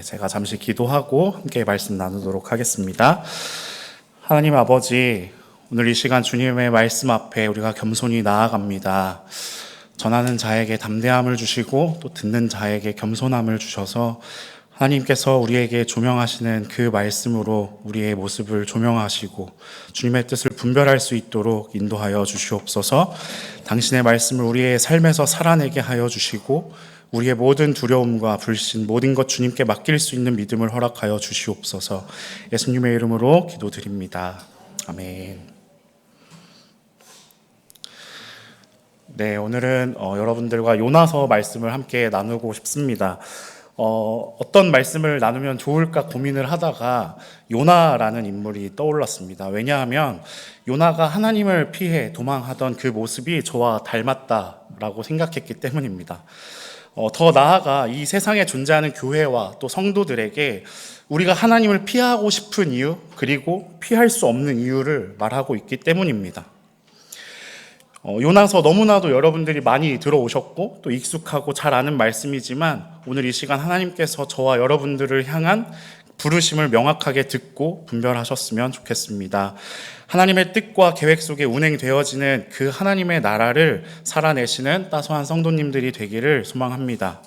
제가 잠시 기도하고 함께 말씀 나누도록 하겠습니다. 하나님 아버지, 오늘 이 시간 주님의 말씀 앞에 우리가 겸손히 나아갑니다. 전하는 자에게 담대함을 주시고 또 듣는 자에게 겸손함을 주셔서 하나님께서 우리에게 조명하시는 그 말씀으로 우리의 모습을 조명하시고 주님의 뜻을 분별할 수 있도록 인도하여 주시옵소서. 당신의 말씀을 우리의 삶에서 살아내게 하여 주시고 우리의 모든 두려움과 불신, 모든 것 주님께 맡길 수 있는 믿음을 허락하여 주시옵소서. 예수님의 이름으로 기도드립니다. 아멘. 오늘은 여러분들과 요나서 말씀을 함께 나누고 싶습니다. 어떤 말씀을 나누면 좋을까 고민을 하다가 요나라는 인물이 떠올랐습니다. 왜냐하면 요나가 하나님을 피해 도망하던 그 모습이 저와 닮았다라고 생각했기 때문입니다. 더 나아가 이 세상에 존재하는 교회와 또 성도들에게 우리가 하나님을 피하고 싶은 이유, 그리고 피할 수 없는 이유를 말하고 있기 때문입니다. 요나서 너무나도 여러분들이 많이 들어오셨고 또 익숙하고 잘 아는 말씀이지만 오늘 이 시간 하나님께서 저와 여러분들을 향한 부르심을 명확하게 듣고 분별하셨으면 좋겠습니다. 하나님의 뜻과 계획 속에 운행되어지는 그 하나님의 나라를 살아내시는 따스한 성도님들이 되기를 소망합니다.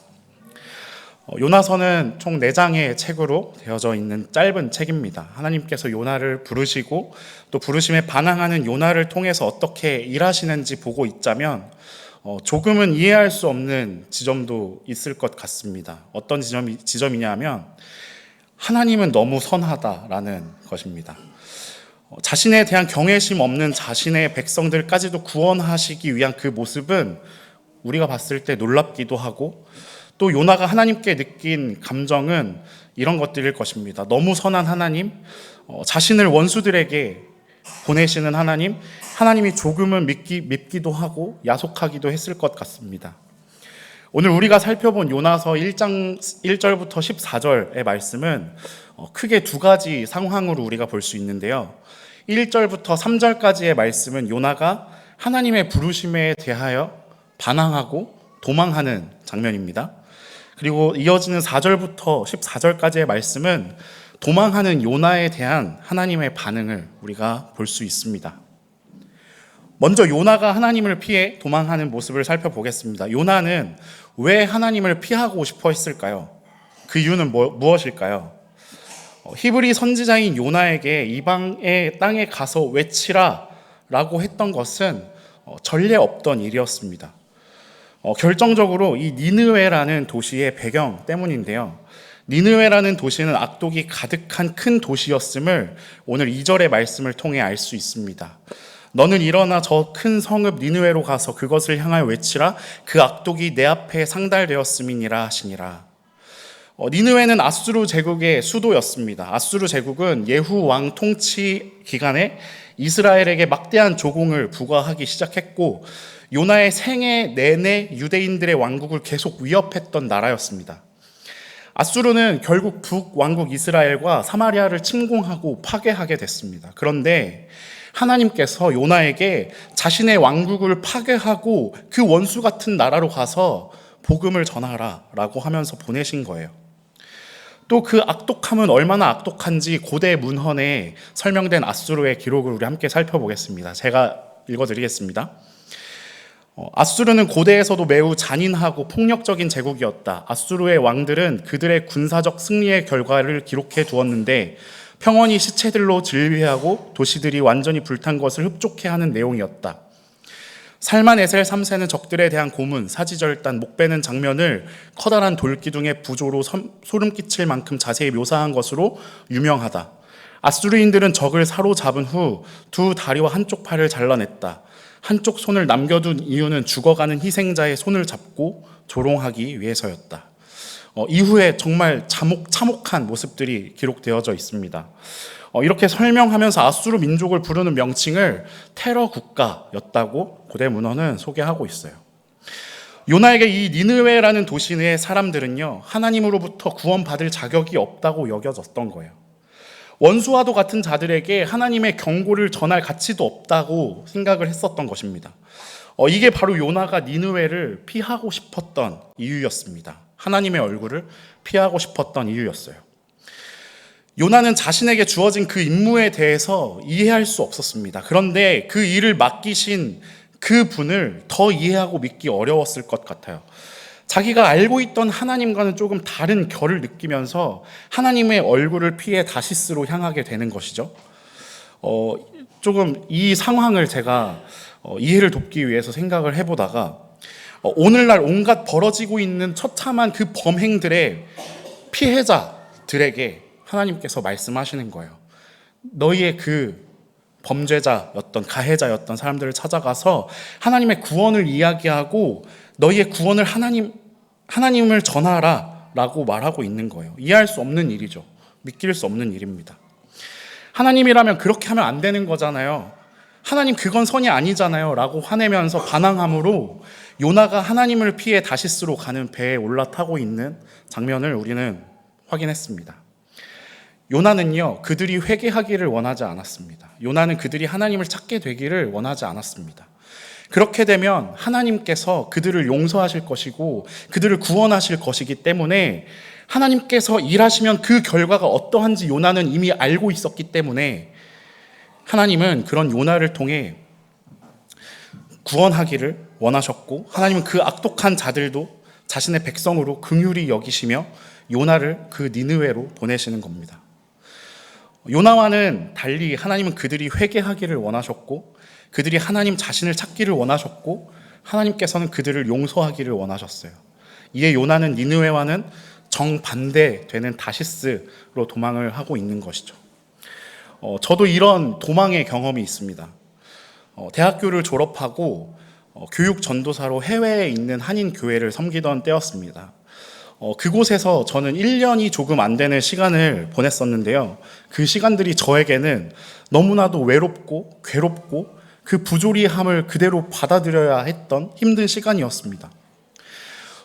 요나서는 총 4장의 책으로 되어져 있는 짧은 책입니다. 하나님께서 요나를 부르시고 또 부르심에 반항하는 요나를 통해서 어떻게 일하시는지 보고 있자면 조금은 이해할 수 없는 지점도 있을 것 같습니다. 어떤 지점이냐 하면 하나님은 너무 선하다라는 것입니다. 자신에 대한 경외심 없는 자신의 백성들까지도 구원하시기 위한 그 모습은 우리가 봤을 때 놀랍기도 하고 또 요나가 하나님께 느낀 감정은 이런 것들일 것입니다. 너무 선한 하나님, 자신을 원수들에게 보내시는 하나님, 하나님이 조금은 밉기도 하고 야속하기도 했을 것 같습니다. 오늘 우리가 살펴본 요나서 1장 1절부터 14절의 말씀은 크게 2가지 상황으로 우리가 볼 수 있는데요. 1절부터 3절까지의 말씀은 요나가 하나님의 부르심에 대하여 반항하고 도망하는 장면입니다. 그리고 이어지는 4절부터 14절까지의 말씀은 도망하는 요나에 대한 하나님의 반응을 우리가 볼 수 있습니다. 먼저 요나가 하나님을 피해 도망하는 모습을 살펴보겠습니다. 요나는 왜 하나님을 피하고 싶어 했을까요? 그 이유는 무엇일까요? 히브리 선지자인 요나에게 이방의 땅에 가서 외치라 라고 했던 것은 전례 없던 일이었습니다. 결정적으로 이 니느웨라는 도시의 배경 때문인데요. 니느웨라는 도시는 악독이 가득한 큰 도시였음을 오늘 2절의 말씀을 통해 알 수 있습니다. 너는 일어나 저 큰 성읍 니느웨로 가서 그것을 향하여 외치라. 그 악독이 내 앞에 상달되었음이니라 하시니라. 니느웨는 아수르 제국의 수도였습니다. 아수르 제국은 예후 왕 통치 기간에 이스라엘에게 막대한 조공을 부과하기 시작했고 요나의 생애 내내 유대인들의 왕국을 계속 위협했던 나라였습니다. 아수르는 결국 북왕국 이스라엘과 사마리아를 침공하고 파괴하게 됐습니다. 그런데 하나님께서 요나에게 자신의 왕국을 파괴하고 그 원수 같은 나라로 가서 복음을 전하라 라고 하면서 보내신 거예요. 또 그 악독함은 얼마나 악독한지 고대 문헌에 설명된 아수르의 기록을 우리 함께 살펴보겠습니다. 제가 읽어드리겠습니다. 아수르는 고대에서도 매우 잔인하고 폭력적인 제국이었다. 아수르의 왕들은 그들의 군사적 승리의 결과를 기록해 두었는데 평원이 시체들로 질비하고 도시들이 완전히 불탄 것을 흡족해 하는 내용이었다. 살만에셀 3세는 적들에 대한 고문, 사지절단, 목베는 장면을 커다란 돌기둥의 부조로 소름 끼칠 만큼 자세히 묘사한 것으로 유명하다. 아수르인들은 적을 사로잡은 후 2 다리와 한쪽 팔을 잘라냈다. 한쪽 손을 남겨둔 이유는 죽어가는 희생자의 손을 잡고 조롱하기 위해서였다. 이후에 정말 참혹한 모습들이 기록되어져 있습니다. 이렇게 설명하면서 아수르 민족을 부르는 명칭을 테러 국가였다고 고대 문헌은 소개하고 있어요. 요나에게 이 니느웨라는 도시의 사람들은요, 하나님으로부터 구원받을 자격이 없다고 여겨졌던 거예요. 원수와도 같은 자들에게 하나님의 경고를 전할 가치도 없다고 생각을 했었던 것입니다. 이게 바로 요나가 니느웨를 피하고 싶었던 이유였습니다. 하나님의 얼굴을 피하고 싶었던 이유였어요. 요나는 자신에게 주어진 그 임무에 대해서 이해할 수 없었습니다. 그런데 그 일을 맡기신 그 분을 더 이해하고 믿기 어려웠을 것 같아요. 자기가 알고 있던 하나님과는 조금 다른 결을 느끼면서 하나님의 얼굴을 피해 다시스로 향하게 되는 것이죠. 조금 이 상황을 제가 이해를 돕기 위해서 생각을 해보다가 오늘날 온갖 벌어지고 있는 처참한 그 범행들의 피해자들에게 하나님께서 말씀하시는 거예요. 너희의 그 범죄자였던 가해자였던 사람들을 찾아가서 하나님의 구원을 이야기하고 너희의 구원을 하나님을 전하라 라고 말하고 있는 거예요. 이해할 수 없는 일이죠. 믿길 수 없는 일입니다. 하나님이라면 그렇게 하면 안 되는 거잖아요. 하나님 그건 선이 아니잖아요 라고 화내면서 반항함으로 요나가 하나님을 피해 다시스로 가는 배에 올라타고 있는 장면을 우리는 확인했습니다. 요나는요, 그들이 회개하기를 원하지 않았습니다. 요나는 그들이 하나님을 찾게 되기를 원하지 않았습니다. 그렇게 되면 하나님께서 그들을 용서하실 것이고 그들을 구원하실 것이기 때문에 하나님께서 일하시면 그 결과가 어떠한지 요나는 이미 알고 있었기 때문에 하나님은 그런 요나를 통해 구원하기를 원하셨고 하나님은 그 악독한 자들도 자신의 백성으로 긍휼히 여기시며 요나를 그 니느웨로 보내시는 겁니다. 요나와는 달리 하나님은 그들이 회개하기를 원하셨고 그들이 하나님 자신을 찾기를 원하셨고 하나님께서는 그들을 용서하기를 원하셨어요. 이에 요나는 니느웨와는 정반대되는 다시스로 도망을 하고 있는 것이죠. 저도 이런 도망의 경험이 있습니다. 대학교를 졸업하고 교육 전도사로 해외에 있는 한인 교회를 섬기던 때였습니다. 그곳에서 저는 1년이 조금 안 되는 시간을 보냈었는데요. 그 시간들이 저에게는 너무나도 외롭고 괴롭고 그 부조리함을 그대로 받아들여야 했던 힘든 시간이었습니다.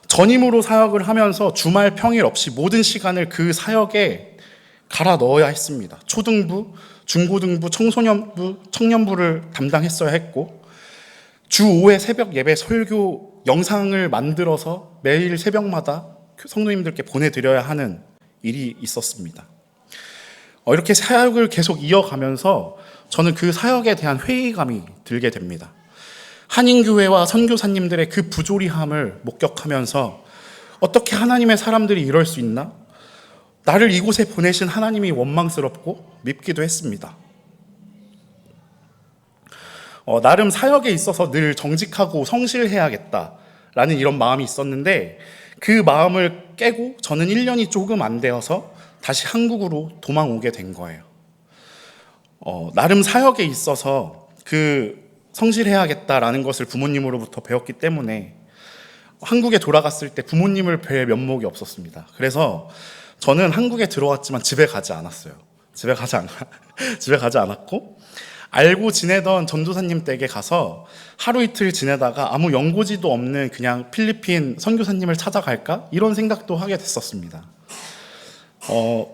전임으로 사역을 하면서 주말 평일 없이 모든 시간을 그 사역에 갈아 넣어야 했습니다. 초등부, 중고등부, 청소년부, 청년부를 담당했어야 했고 주 5회 새벽 예배 설교 영상을 만들어서 매일 새벽마다 성도님들께 보내드려야 하는 일이 있었습니다. 이렇게 사역을 계속 이어가면서 저는 그 사역에 대한 회의감이 들게 됩니다. 한인교회와 선교사님들의 그 부조리함을 목격하면서 어떻게 하나님의 사람들이 이럴 수 있나? 나를 이곳에 보내신 하나님이 원망스럽고 밉기도 했습니다. 나름 사역에 있어서 늘 정직하고 성실해야겠다라는 이런 마음이 있었는데 그 마음을 깨고 저는 1년이 조금 안 되어서 다시 한국으로 도망오게 된 거예요. 나름 사역에 있어서 그 성실해야겠다라는 것을 부모님으로부터 배웠기 때문에 한국에 돌아갔을 때 부모님을 뵐 면목이 없었습니다. 그래서 저는 한국에 들어왔지만 집에 가지 않았어요. 집에 가지 않았고 알고 지내던 전도사님 댁에 가서 하루 이틀 지내다가 아무 연고지도 없는 그냥 필리핀 선교사님을 찾아갈까? 이런 생각도 하게 됐었습니다.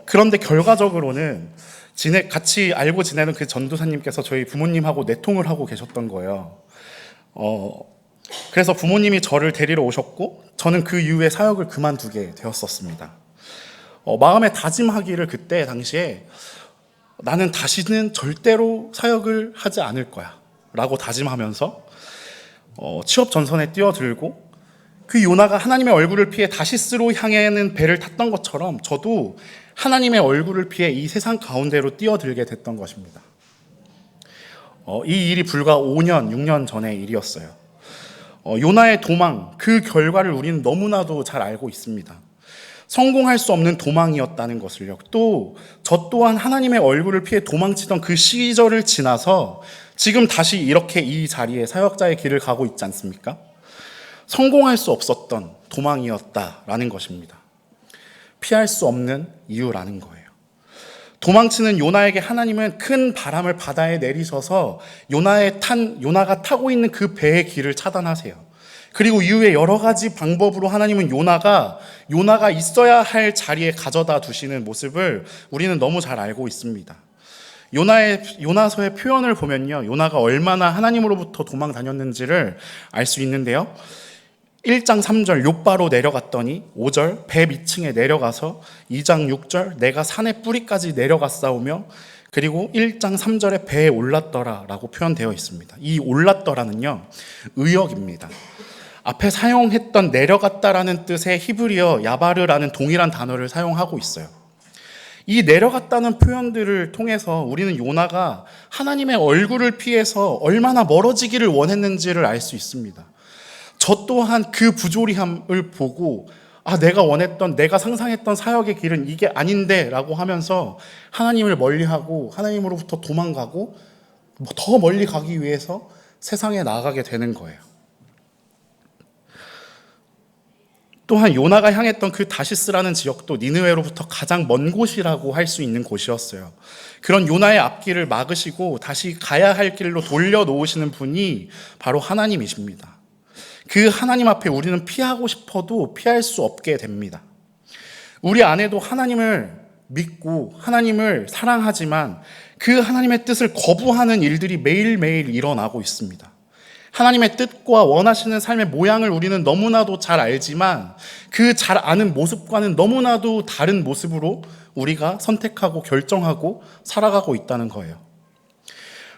그런데 결과적으로는 같이 알고 지내는 그 전도사님께서 저희 부모님하고 내통을 하고 계셨던 거예요. 그래서 부모님이 저를 데리러 오셨고 저는 그 이후에 사역을 그만두게 되었었습니다. 마음에 다짐하기를 그때 당시에 나는 다시는 절대로 사역을 하지 않을 거야 라고 다짐하면서 취업 전선에 뛰어들고 그 요나가 하나님의 얼굴을 피해 다시스로 향하는 배를 탔던 것처럼 저도 하나님의 얼굴을 피해 이 세상 가운데로 뛰어들게 됐던 것입니다. 이 일이 불과 5년, 6년 전의 일이었어요. 요나의 도망, 그 결과를 우리는 너무나도 잘 알고 있습니다. 성공할 수 없는 도망이었다는 것을요. 또 저 또한 하나님의 얼굴을 피해 도망치던 그 시절을 지나서 지금 다시 이렇게 이 자리에 사역자의 길을 가고 있지 않습니까? 성공할 수 없었던 도망이었다라는 것입니다. 피할 수 없는 이유라는 거예요. 도망치는 요나에게 하나님은 큰 바람을 바다에 내리셔서 요나가 타고 있는 그 배의 길을 차단하세요. 그리고 이후에 여러 가지 방법으로 하나님은 요나가 있어야 할 자리에 가져다 두시는 모습을 우리는 너무 잘 알고 있습니다. 요나서의 표현을 보면요, 요나가 얼마나 하나님으로부터 도망 다녔는지를 알 수 있는데요. 1장 3절 욥바로 내려갔더니 5절 배 밑층에 내려가서 2장 6절 내가 산의 뿌리까지 내려갔사오며 그리고 1장 3절에 배에 올랐더라 라고 표현되어 있습니다. 이 올랐더라는요 의역입니다. 앞에 사용했던 내려갔다라는 뜻의 히브리어 야바르라는 동일한 단어를 사용하고 있어요. 이 내려갔다는 표현들을 통해서 우리는 요나가 하나님의 얼굴을 피해서 얼마나 멀어지기를 원했는지를 알 수 있습니다. 저 또한 그 부조리함을 보고 내가 원했던, 내가 상상했던 사역의 길은 이게 아닌데 라고 하면서 하나님을 멀리하고 하나님으로부터 도망가고 더 멀리 가기 위해서 세상에 나아가게 되는 거예요. 또한 요나가 향했던 그 다시스라는 지역도 니느웨로부터 가장 먼 곳이라고 할 수 있는 곳이었어요. 그런 요나의 앞길을 막으시고 다시 가야 할 길로 돌려놓으시는 분이 바로 하나님이십니다. 그 하나님 앞에 우리는 피하고 싶어도 피할 수 없게 됩니다. 우리 안에도 하나님을 믿고 하나님을 사랑하지만 그 하나님의 뜻을 거부하는 일들이 매일매일 일어나고 있습니다. 하나님의 뜻과 원하시는 삶의 모양을 우리는 너무나도 잘 알지만 그 잘 아는 모습과는 너무나도 다른 모습으로 우리가 선택하고 결정하고 살아가고 있다는 거예요.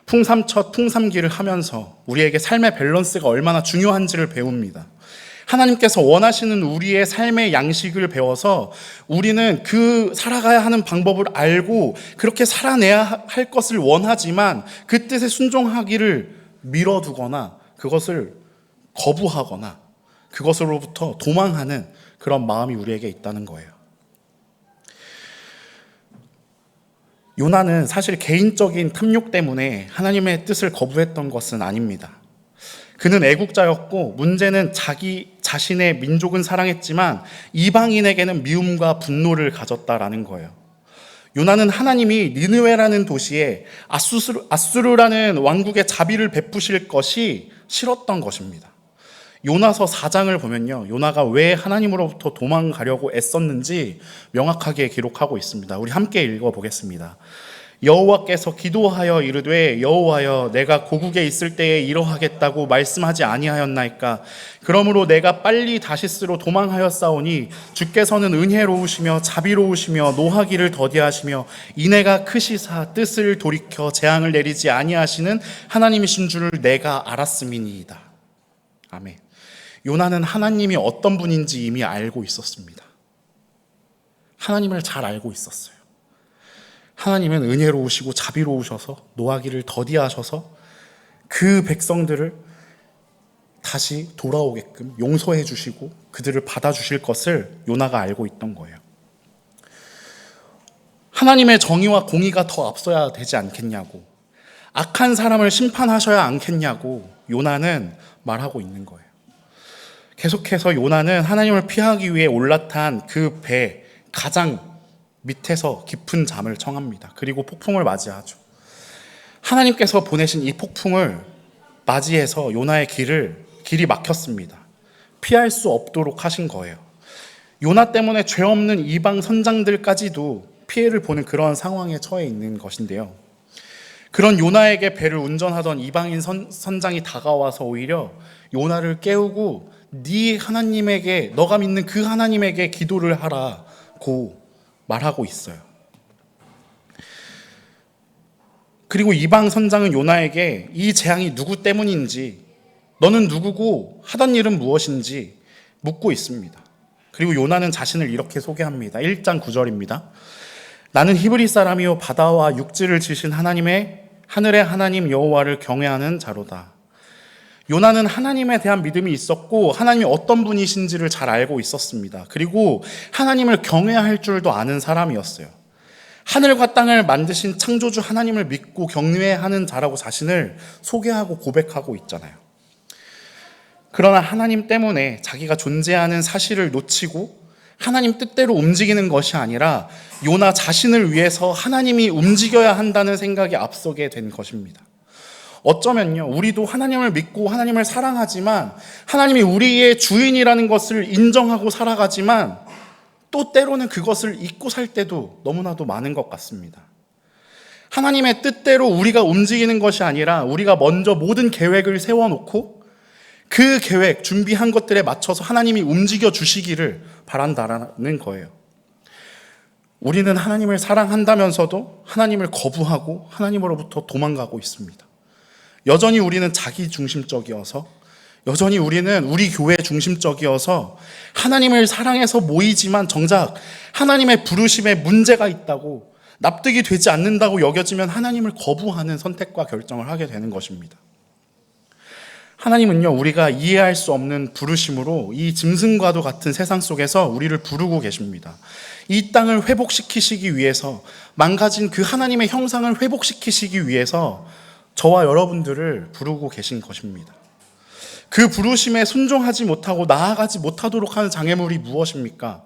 풍삼첫 풍삼기를 하면서 우리에게 삶의 밸런스가 얼마나 중요한지를 배웁니다. 하나님께서 원하시는 우리의 삶의 양식을 배워서 우리는 그 살아가야 하는 방법을 알고 그렇게 살아내야 할 것을 원하지만 그 뜻에 순종하기를 미뤄두거나 그것을 거부하거나 그것으로부터 도망하는 그런 마음이 우리에게 있다는 거예요. 요나는 사실 개인적인 탐욕 때문에 하나님의 뜻을 거부했던 것은 아닙니다. 그는 애국자였고 문제는 자기 자신의 민족은 사랑했지만 이방인에게는 미움과 분노를 가졌다라는 거예요. 요나는 하나님이 니느웨라는 도시에 아수르라는 왕국의 자비를 베푸실 것이 싫었던 것입니다. 요나서 4장을 보면요, 요나가 왜 하나님으로부터 도망가려고 애썼는지 명확하게 기록하고 있습니다. 우리 함께 읽어보겠습니다. 여호와께서 기도하여 이르되 여호와여 내가 고국에 있을 때에 이러하겠다고 말씀하지 아니하였나이까. 그러므로 내가 빨리 다시스로 도망하였사오니 주께서는 은혜로우시며 자비로우시며 노하기를 더디하시며 인애가 크시사 뜻을 돌이켜 재앙을 내리지 아니하시는 하나님이신 줄을 내가 알았음이니이다. 아멘. 요나는 하나님이 어떤 분인지 이미 알고 있었습니다. 하나님을 잘 알고 있었어요. 하나님은 은혜로우시고 자비로우셔서 노하기를 더디하셔서 그 백성들을 다시 돌아오게끔 용서해 주시고 그들을 받아주실 것을 요나가 알고 있던 거예요. 하나님의 정의와 공의가 더 앞서야 되지 않겠냐고, 악한 사람을 심판하셔야 않겠냐고 요나는 말하고 있는 거예요. 계속해서 요나는 하나님을 피하기 위해 올라탄 그 배 가장 밑에서 깊은 잠을 청합니다. 그리고 폭풍을 맞이하죠. 하나님께서 보내신 이 폭풍을 맞이해서 요나의 길이 막혔습니다. 피할 수 없도록 하신 거예요. 요나 때문에 죄 없는 이방 선장들까지도 피해를 보는 그런 상황에 처해 있는 것인데요. 그런 요나에게 배를 운전하던 이방인 선장이 다가와서 오히려 요나를 깨우고 네 하나님에게, 너가 믿는 그 하나님에게 기도를 하라고 말하고 있어요. 그리고 이방 선장은 요나에게 이 재앙이 누구 때문인지, 너는 누구고 하던 일은 무엇인지 묻고 있습니다. 그리고 요나는 자신을 이렇게 소개합니다. 1장 9절입니다. 나는 히브리 사람이요 바다와 육지를 지으신 하늘의 하나님 여호와를 경외하는 자로다. 요나는 하나님에 대한 믿음이 있었고 하나님이 어떤 분이신지를 잘 알고 있었습니다. 그리고 하나님을 경외할 줄도 아는 사람이었어요. 하늘과 땅을 만드신 창조주 하나님을 믿고 경외하는 자라고 자신을 소개하고 고백하고 있잖아요. 그러나 하나님 때문에 자기가 존재하는 사실을 놓치고 하나님 뜻대로 움직이는 것이 아니라 요나 자신을 위해서 하나님이 움직여야 한다는 생각이 앞서게 된 것입니다. 어쩌면요, 우리도 하나님을 믿고 하나님을 사랑하지만 하나님이 우리의 주인이라는 것을 인정하고 살아가지만 또 때로는 그것을 잊고 살 때도 너무나도 많은 것 같습니다. 하나님의 뜻대로 우리가 움직이는 것이 아니라 우리가 먼저 모든 계획을 세워놓고 그 계획, 준비한 것들에 맞춰서 하나님이 움직여 주시기를 바란다라는 거예요. 우리는 하나님을 사랑한다면서도 하나님을 거부하고 하나님으로부터 도망가고 있습니다. 여전히 우리는 자기 중심적이어서, 여전히 우리는 우리 교회 중심적이어서 하나님을 사랑해서 모이지만 정작 하나님의 부르심에 문제가 있다고, 납득이 되지 않는다고 여겨지면 하나님을 거부하는 선택과 결정을 하게 되는 것입니다. 하나님은요, 우리가 이해할 수 없는 부르심으로 이 짐승과도 같은 세상 속에서 우리를 부르고 계십니다. 이 땅을 회복시키시기 위해서, 망가진 그 하나님의 형상을 회복시키시기 위해서 저와 여러분들을 부르고 계신 것입니다. 그 부르심에 순종하지 못하고 나아가지 못하도록 하는 장애물이 무엇입니까?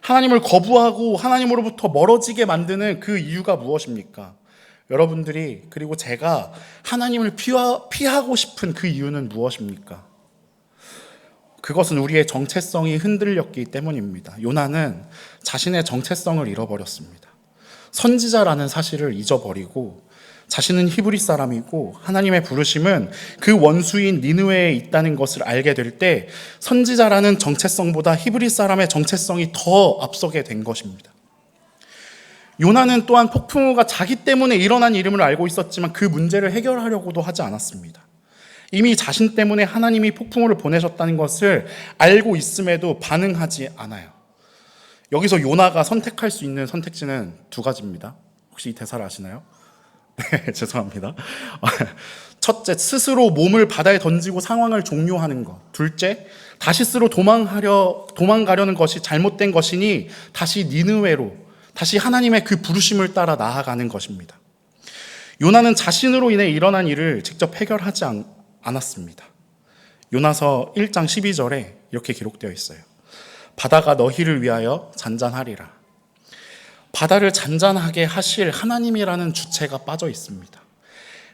하나님을 거부하고 하나님으로부터 멀어지게 만드는 그 이유가 무엇입니까? 여러분들이, 그리고 제가 하나님을 피하고 싶은 그 이유는 무엇입니까? 그것은 우리의 정체성이 흔들렸기 때문입니다. 요나는 자신의 정체성을 잃어버렸습니다. 선지자라는 사실을 잊어버리고, 자신은 히브리 사람이고 하나님의 부르심은 그 원수인 니느웨에 있다는 것을 알게 될 때 선지자라는 정체성보다 히브리 사람의 정체성이 더 앞서게 된 것입니다. 요나는 또한 폭풍우가 자기 때문에 일어난 일임을 알고 있었지만 그 문제를 해결하려고도 하지 않았습니다. 이미 자신 때문에 하나님이 폭풍우를 보내셨다는 것을 알고 있음에도 반응하지 않아요. 여기서 요나가 선택할 수 있는 선택지는 두 가지입니다. 혹시 이 대사를 아시나요? 네, 죄송합니다. 첫째, 스스로 몸을 바다에 던지고 상황을 종료하는 것. 둘째, 다시스로 도망가려는 것이 잘못된 것이니 다시 니느웨로, 다시 하나님의 그 부르심을 따라 나아가는 것입니다. 요나는 자신으로 인해 일어난 일을 직접 해결하지 않았습니다. 요나서 1장 12절에 이렇게 기록되어 있어요. 바다가 너희를 위하여 잔잔하리라. 바다를 잔잔하게 하실 하나님이라는 주체가 빠져 있습니다.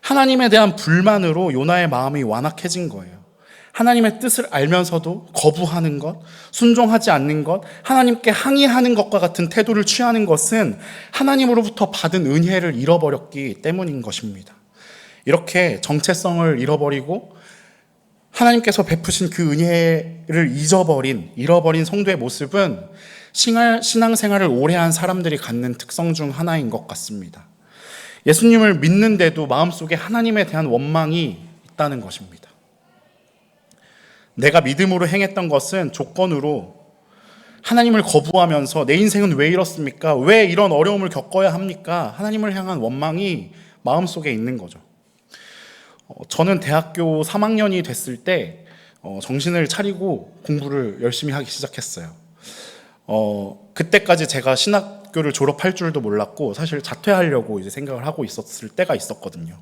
하나님에 대한 불만으로 요나의 마음이 완악해진 거예요. 하나님의 뜻을 알면서도 거부하는 것, 순종하지 않는 것, 하나님께 항의하는 것과 같은 태도를 취하는 것은 하나님으로부터 받은 은혜를 잃어버렸기 때문인 것입니다. 이렇게 정체성을 잃어버리고 하나님께서 베푸신 그 은혜를 잃어버린 성도의 모습은 신앙생활을 오래 한 사람들이 갖는 특성 중 하나인 것 같습니다. 예수님을 믿는데도 마음속에 하나님에 대한 원망이 있다는 것입니다. 내가 믿음으로 행했던 것은 조건으로 하나님을 거부하면서 내 인생은 왜 이렇습니까? 왜 이런 어려움을 겪어야 합니까? 하나님을 향한 원망이 마음속에 있는 거죠. 저는 대학교 3학년이 됐을 때 정신을 차리고 공부를 열심히 하기 시작했어요. 그때까지 제가 신학교를 졸업할 줄도 몰랐고 사실 자퇴하려고 이제 생각을 하고 있었을 때가 있었거든요.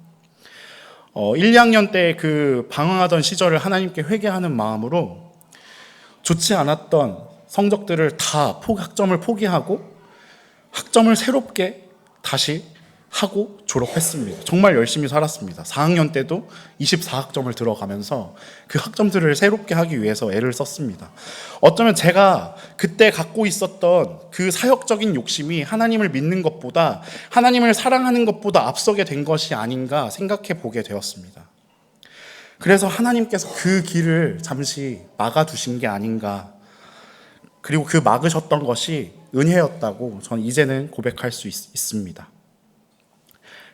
1, 2학년 때 그 방황하던 시절을 하나님께 회개하는 마음으로 좋지 않았던 성적들을 다 학점을 포기하고 학점을 새롭게 다시 하고 졸업했습니다. 정말 열심히 살았습니다. 4학년 때도 24학점을 들어가면서 그 학점들을 새롭게 하기 위해서 애를 썼습니다. 어쩌면 제가 그때 갖고 있었던 그 사역적인 욕심이 하나님을 믿는 것보다, 하나님을 사랑하는 것보다 앞서게 된 것이 아닌가 생각해 보게 되었습니다. 그래서 하나님께서 그 길을 잠시 막아두신 게 아닌가, 그리고 그 막으셨던 것이 은혜였다고 저는 이제는 고백할 수 있습니다.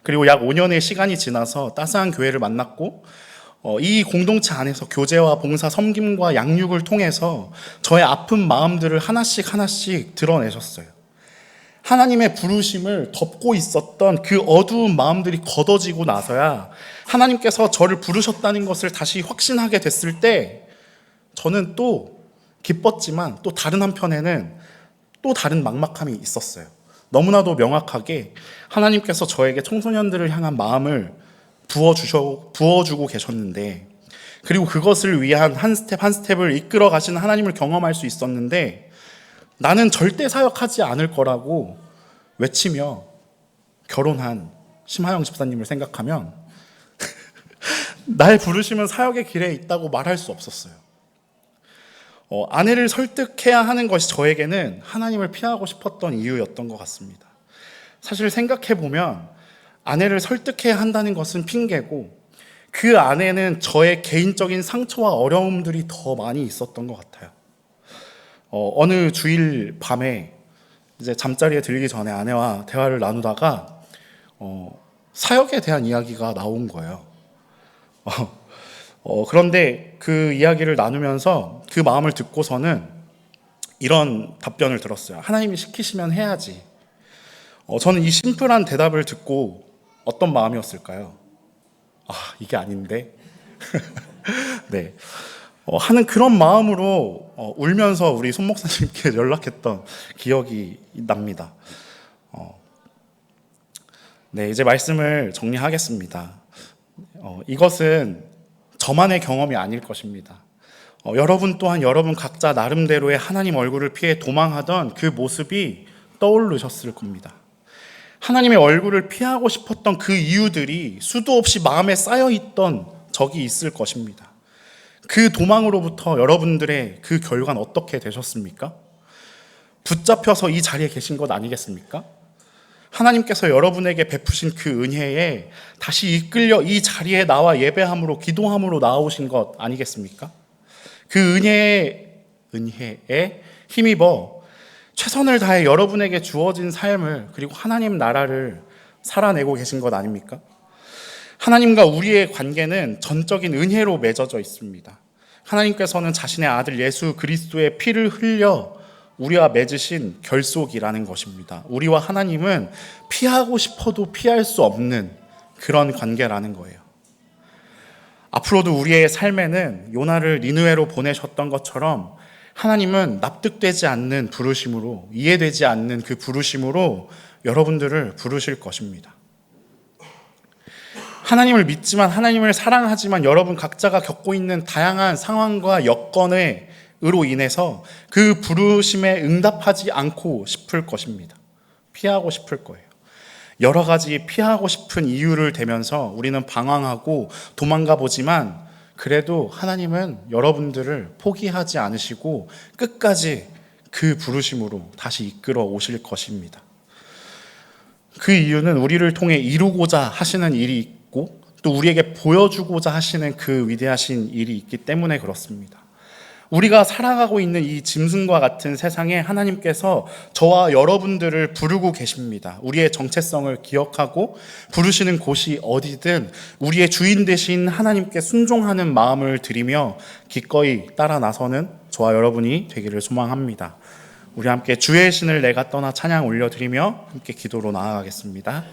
그리고 약 5년의 시간이 지나서 따스한 교회를 만났고 이 공동체 안에서 교제와 봉사, 섬김과 양육을 통해서 저의 아픈 마음들을 하나씩 드러내셨어요. 하나님의 부르심을 덮고 있었던 그 어두운 마음들이 걷어지고 나서야 하나님께서 저를 부르셨다는 것을 다시 확신하게 됐을 때 저는 또 기뻤지만 또 다른 한편에는 또 다른 막막함이 있었어요. 너무나도 명확하게 하나님께서 저에게 청소년들을 향한 마음을 부어주고 계셨는데, 그리고 그것을 위한 한 스텝 한 스텝을 이끌어 가시는 하나님을 경험할 수 있었는데, 나는 절대 사역하지 않을 거라고 외치며 결혼한 심하영 집사님을 생각하면 날 부르시면 사역의 길에 있다고 말할 수 없었어요. 아내를 설득해야 하는 것이 저에게는 하나님을 피하고 싶었던 이유였던 것 같습니다. 사실 생각해보면 아내를 설득해야 한다는 것은 핑계고, 그 안에는 저의 개인적인 상처와 어려움들이 더 많이 있었던 것 같아요. 어느 주일 밤에 이제 잠자리에 들기 전에 아내와 대화를 나누다가 사역에 대한 이야기가 나온 거예요. 그런데 그 이야기를 나누면서 그 마음을 듣고서는 이런 답변을 들었어요. 하나님이 시키시면 해야지. 저는 이 심플한 대답을 듣고 어떤 마음이었을까요? 이게 아닌데. 네. 하는 그런 마음으로 울면서 우리 손 목사님께 연락했던 기억이 납니다. 네, 이제 말씀을 정리하겠습니다. 이것은 저만의 경험이 아닐 것입니다. 여러분 또한 여러분 각자 나름대로의 하나님 얼굴을 피해 도망하던 그 모습이 떠오르셨을 겁니다. 하나님의 얼굴을 피하고 싶었던 그 이유들이 수도 없이 마음에 쌓여있던 적이 있을 것입니다. 그 도망으로부터 여러분들의 그 결과는 어떻게 되셨습니까? 붙잡혀서 이 자리에 계신 것 아니겠습니까? 하나님께서 여러분에게 베푸신 그 은혜에 다시 이끌려 이 자리에 나와 예배함으로 기도함으로 나오신 것 아니겠습니까? 그 은혜에 힘입어 최선을 다해 여러분에게 주어진 삶을 그리고 하나님 나라를 살아내고 계신 것 아닙니까? 하나님과 우리의 관계는 전적인 은혜로 맺어져 있습니다. 하나님께서는 자신의 아들 예수 그리스도의 피를 흘려 우리와 맺으신 결속이라는 것입니다. 우리와 하나님은 피하고 싶어도 피할 수 없는 그런 관계라는 거예요. 앞으로도 우리의 삶에는 요나를 니느웨로 보내셨던 것처럼 하나님은 납득되지 않는 부르심으로, 이해되지 않는 그 부르심으로 여러분들을 부르실 것입니다. 하나님을 믿지만, 하나님을 사랑하지만 여러분 각자가 겪고 있는 다양한 상황과 여건으로 인해서 그 부르심에 응답하지 않고 싶을 것입니다. 피하고 싶을 거예요. 여러 가지 피하고 싶은 이유를 대면서 우리는 방황하고 도망가 보지만 그래도 하나님은 여러분들을 포기하지 않으시고 끝까지 그 부르심으로 다시 이끌어 오실 것입니다. 그 이유는 우리를 통해 이루고자 하시는 일이 있고 또 우리에게 보여주고자 하시는 그 위대하신 일이 있기 때문에 그렇습니다. 우리가 살아가고 있는 이 짐승과 같은 세상에 하나님께서 저와 여러분들을 부르고 계십니다. 우리의 정체성을 기억하고 부르시는 곳이 어디든 우리의 주인 되신 하나님께 순종하는 마음을 드리며 기꺼이 따라 나서는 저와 여러분이 되기를 소망합니다. 우리 함께 주의 신을 내가 떠나 찬양 올려드리며 함께 기도로 나아가겠습니다.